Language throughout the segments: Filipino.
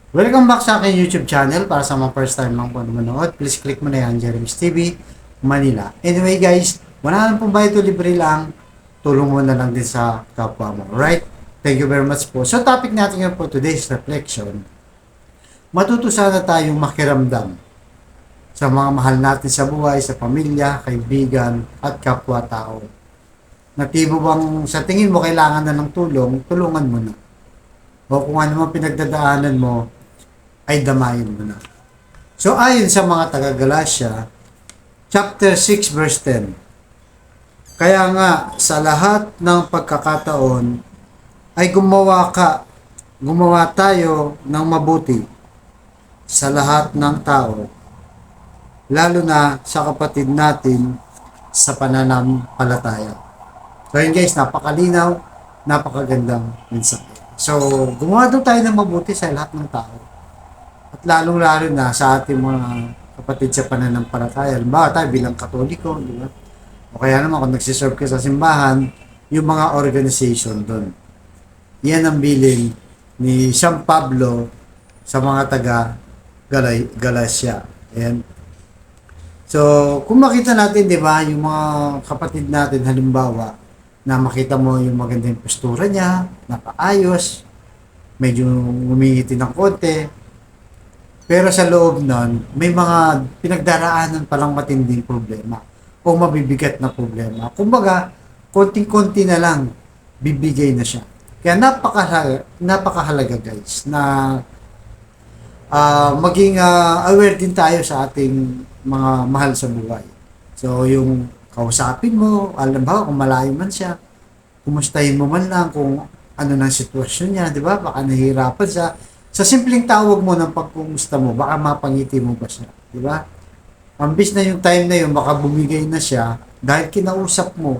Welcome back sa aking YouTube channel. Para sa mga first time lang po na manood, please click mo na yan, Jeremy's TV, Manila. Anyway guys, wala lang po ba ito, libre lang, tulong mo na lang din sa kapwa mo. Right? Thank you very much po. So topic natin ngayon po today's reflection, matuto sana tayong makiramdam sa mga mahal natin sa buhay, sa pamilya, kaibigan, at kapwa-tao. Natibo bang sa tingin mo kailangan na ng tulong, tulungan mo na. O kung ano man pinagdadaanan mo, ay damayin mo na. So ayon sa mga taga-Galasya, chapter 6 verse 10, kaya nga sa lahat ng pagkakataon ay gumawa tayo ng mabuti sa lahat ng tao, lalo na sa kapatid natin sa pananampalataya. So yun guys, napakalinaw, napakagandang mensahe. So gumawa daw tayo ng mabuti sa lahat ng tao. At lalong-lalo na sa ating mga kapatid sa pananampalataya. Halimbawa tayo bilang Katoliko, di ba? O kaya naman kung nagsiserve ka sa simbahan, yung mga organization doon. Yan ang bilin ni San Pablo sa mga taga Galacia. Ayan. So, kung makita natin, di ba, yung mga kapatid natin, halimbawa, na makita mo yung magandang postura niya, napaayos, medyo umingiti ng konti, pero sa loob nun, may mga pinagdaraanan palang matinding problema o mabibigat na problema. Kumbaga, konting-konti na lang, bibigay na siya. Kaya napakahalaga guys na maging aware din tayo sa ating mga mahal sa buhay. So, yung kausapin mo, alam ba, kung malayo man siya, kumustahin mo man lang kung ano ng sitwasyon niya, di ba? Baka nahihirapan siya. Sa simpleng tawag mo ng pagkumusta mo, baka mapangiti mo ba siya, di ba? Ambis na yung time na yun, baka bumigay na siya dahil kinausap mo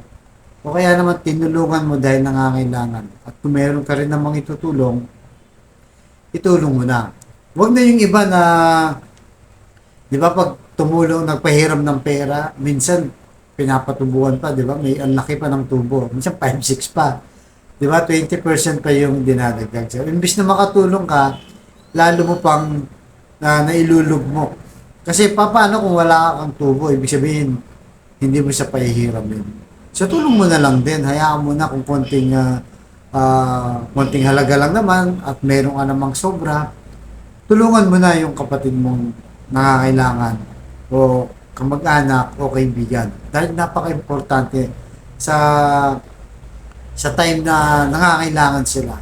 o kaya naman tinulungan mo dahil nangangailangan. At kung meron ka rin namang itutulong, itulong mo na. Huwag na yung iba na, di ba, pag tumulong, nagpahiram ng pera, minsan pinapatubuhan pa, di ba? May ang laki pa ng tubo. Minsan 5-6 pa. Di ba? 20% pa yung dinadagdag. So, imbis na makatulong ka, lalo mo pang nailulog mo. Kasi paano kung wala kang tubo? Ibig sabihin, hindi mo siya pahihiramin. So, tulong mo na lang din. Hayaan mo na kung konting halaga lang naman at meron ka namang sobra, tulungan mo na yung kapatid mong nangangailangan o kamag-anak o kaibigan. Dahil napaka-importante sa time na nangangailangan sila.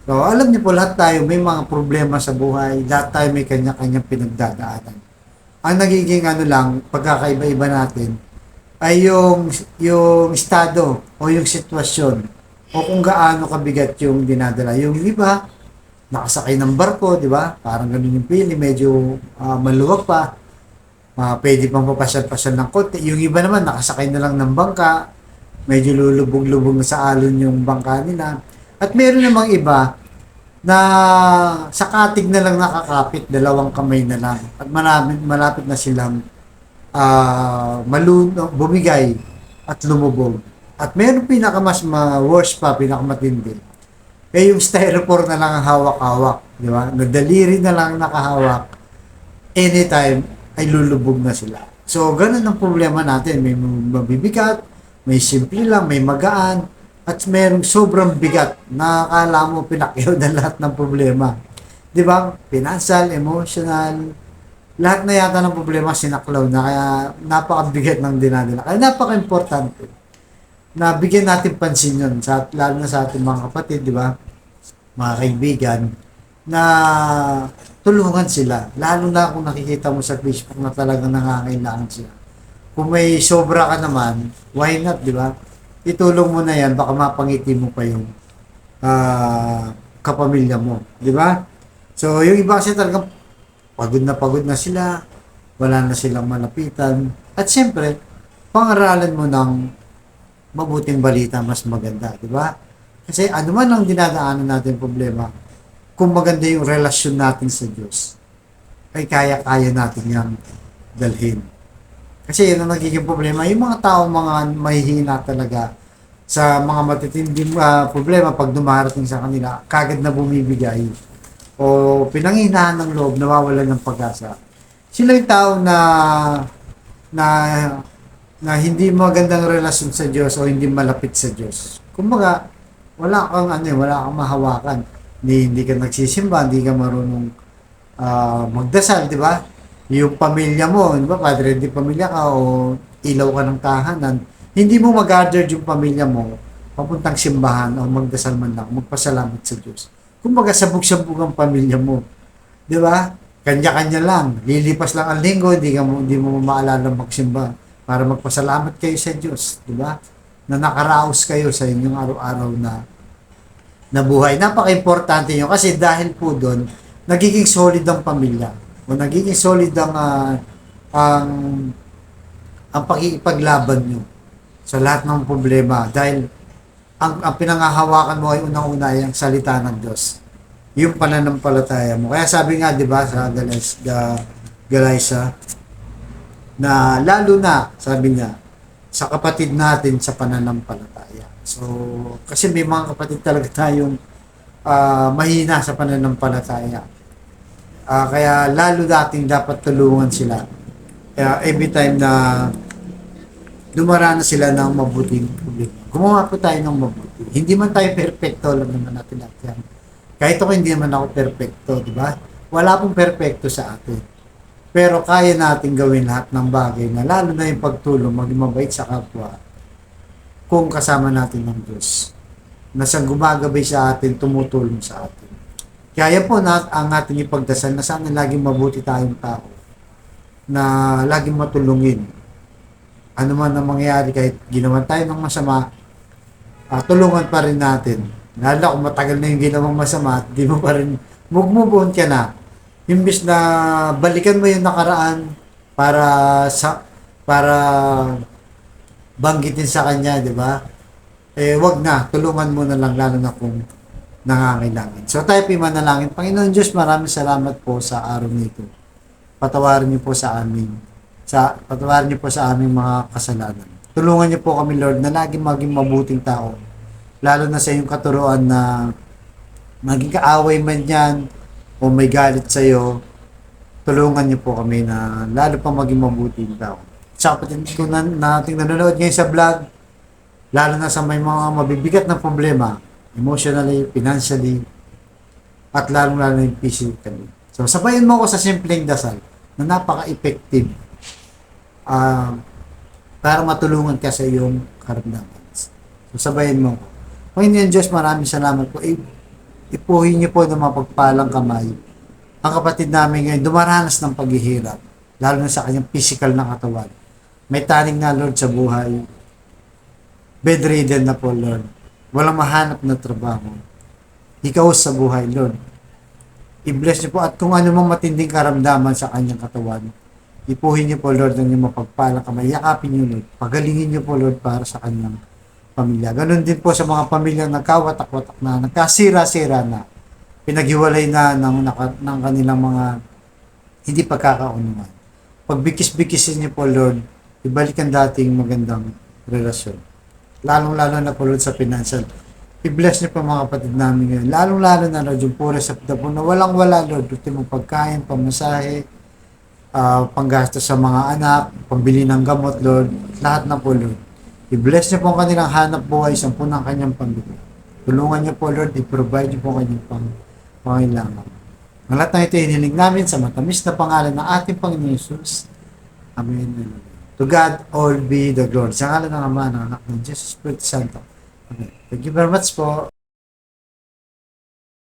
So, alam niyo po, lahat tayo may mga problema sa buhay. Lahat tayo may kanya-kanyang pinagdadaanan. Ang nagiging pagkakaiba-iba natin, ay yung estado o yung sitwasyon o kung gaano kabigat yung dinadala. Yung iba, nakasakay ng barko, di ba? Parang ganun yung pili, medyo maluwag pa. Pwede pang papasyal-pasyal ng konti. Yung iba naman, nakasakay na lang ng bangka, medyo lulubog-lubog na sa alon yung bangka nila. At meron namang iba na sa katig na lang nakakapit, dalawang kamay na lang. At malapit na silang bumigay at lumubog. At meron pinakamas worst pa, pinakamatindi. Yung styrofoam na lang ang hawak-hawak. Di ba? Nadaliri na lang nakahawak. Anytime, ay lulubog na sila. So, ganun ang problema natin. May mabibigat, may simple lang, may magaan, at merong sobrang bigat na akala mo pinakyaw na lahat ng problema. Di ba? Financial, emotional, lahat na yata ng problema sinaklaw na, kaya napakabigat ng dinadala. Kaya napaka-importante na bigyan natin pansin yun, lalo na sa ating mga kapatid, di ba? Mga kaibigan, na tulungan sila. Lalo na kung nakikita mo sa Facebook na talagang nangangailangan sila. Kung may sobra ka naman, why not, di ba? Itulong mo na yan, baka mapangiti mo pa yung kapamilya mo. Di ba? So, yung iba kasi talagang pagod na sila, wala na silang malapitan. At siyempre, pangaralan mo ng mabuting balita mas maganda, di ba? Kasi ano man ang dinadaanan natin problema, kung maganda yung relasyon natin sa Diyos, ay kaya-kaya natin yung dalhin. Kasi yun ang nagiging problema. Yung mga tao, mga mahihina talaga sa mga matitinding problema pag dumarating sa kanila, kagad na bumibigay o pinanghihinaan ng loob, nawawalan ng pag-asa. Sila yung tao na na hindi magandang relasyon sa Diyos o hindi malapit sa Diyos. Kumbaga, wala kang mahawakan. Hindi ka nagsisimba, hindi ka marunong magdasal, di ba? Yung pamilya mo, di ba, padre di pamilya ka o ilaw ka ng tahanan, hindi mo mag-order yung pamilya mo papuntang simbahan o magdasal man lang, magpasalamat sa Diyos. Kumbaga, sabog-sabog ang pamilya mo. Di ba? Kanya-kanya lang. Lilipas lang ang linggo, hindi mo maalala magsimba para magpasalamat kayo sa Diyos. Di ba? Na nakaraos kayo sa inyong araw-araw na buhay. Napaka-importante nyo kasi dahil po doon, nagiging solid ang pamilya o nagiging solid ang ang pakikipaglaban nyo sa lahat ng problema dahil ang pinangahawakan mo ay unang-una ay ang salita ng Diyos, yung pananampalataya mo. Kaya sabi nga, di ba, sa Galatia, na lalo na, sabi niya, sa kapatid natin sa pananampalataya. So, kasi may mga kapatid talaga tayong mahina sa pananampalataya. Kaya lalo nating dapat tulungan sila. Kaya every time na dumaranas sila ng mabuting problema, gumawa po tayo ng mabuti. Hindi man tayo perfecto, alam naman natin lahat yan. Kahit ako hindi naman ako perfecto, di ba? Wala pong perfecto sa atin. Pero kaya natin gawin lahat ng bagay na lalo na yung pagtulong, maging mabait sa kapwa kung kasama natin ng Diyos. Na siyang gumagabay sa atin, tumutulong sa atin. Kaya po ang ating ipagdasal na sana laging mabuti tayong tao. Na laging matulungin. Ano man ang mangyayari kahit ginawan tayo ng masama, tulungan pa rin natin. Lalo kung matagal na yung ginawang masama, di mo pa rin, move on ka na. Imbis na balikan mo yung nakaraan para banggitin sa kanya, di ba? Wag na, tulungan mo na lang lalo na kung nangangailangan. So tayo po manalangin. Panginoon Diyos, maraming salamat po sa araw nito. Patawarin niyo po sa aming mga kasalanan. Tulungan niyo po kami, Lord, na laging maging mabuting tao. Lalo na sa iyong katuruan na maging kaaway man yan o may galit sa iyo, tulungan niyo po kami na lalo pa maging mabuting tao. Sa kapatid ko nating nanonood ngayon sa vlog, lalo na sa may mga mabibigat na problema, emotionally, financially, at lalong-lalo yung physically. So, sabayan mo ko sa simpleng dasal na napaka-effective para matulungan ka sa iyong karamdaman. So, sabayan mo ko. Panginoon Diyos, maraming salamat po. Ipuhin niyo po ng mapagpalang kamay ang kapatid namin ngayon dumaranas ng paghihirap, lalo na sa kanyang physical na katawan. May taning na, Lord, sa buhay. Bedridden na po, Lord. Walang mahanap na trabaho. Ikaw sa buhay, Lord. I-bless niyo po at kung ano mang matinding karamdaman sa kanyang katawan, ipuhin niyo po, Lord, ang inyong mapagpalang kamay. Yakapin niyo, Lord. Pagalingin niyo po, Lord, para sa kanyang pamilya. Ganon din po sa mga pamilyang nagkawatak-watak na, nagkasira-sira na, pinaghiwalay na ng kanilang mga hindi pagkakaunawaan. Pagbikis-bikisin niyo po, Lord, ibalik ang dating magandang relasyon. Lalong-lalo na po, Lord, sa financial. I-bless niyo po mga kapatid namin ngayon. Lalong-lalo na, Lord, yung poorest of the poor na walang-wala, Lord, ultimong pagkain, pamasahe, panggastos sa mga anak, pambili ng gamot, Lord, lahat na po, Lord. I-bless niyo po ang kanilang hanap buhay sa punang kanyang pamilya. Tulungan niyo po, Lord, i-provide niyo po kanyang pangailangan. Ang lahat na ito hiniling namin sa matamis na pangalan ng ating Panginoon Jesus. Amen. To God all be the glory. Sa ngalan ng Ama, ng Anak, ng Jesus, Espiritu Santo. Amen. Thank you very much po.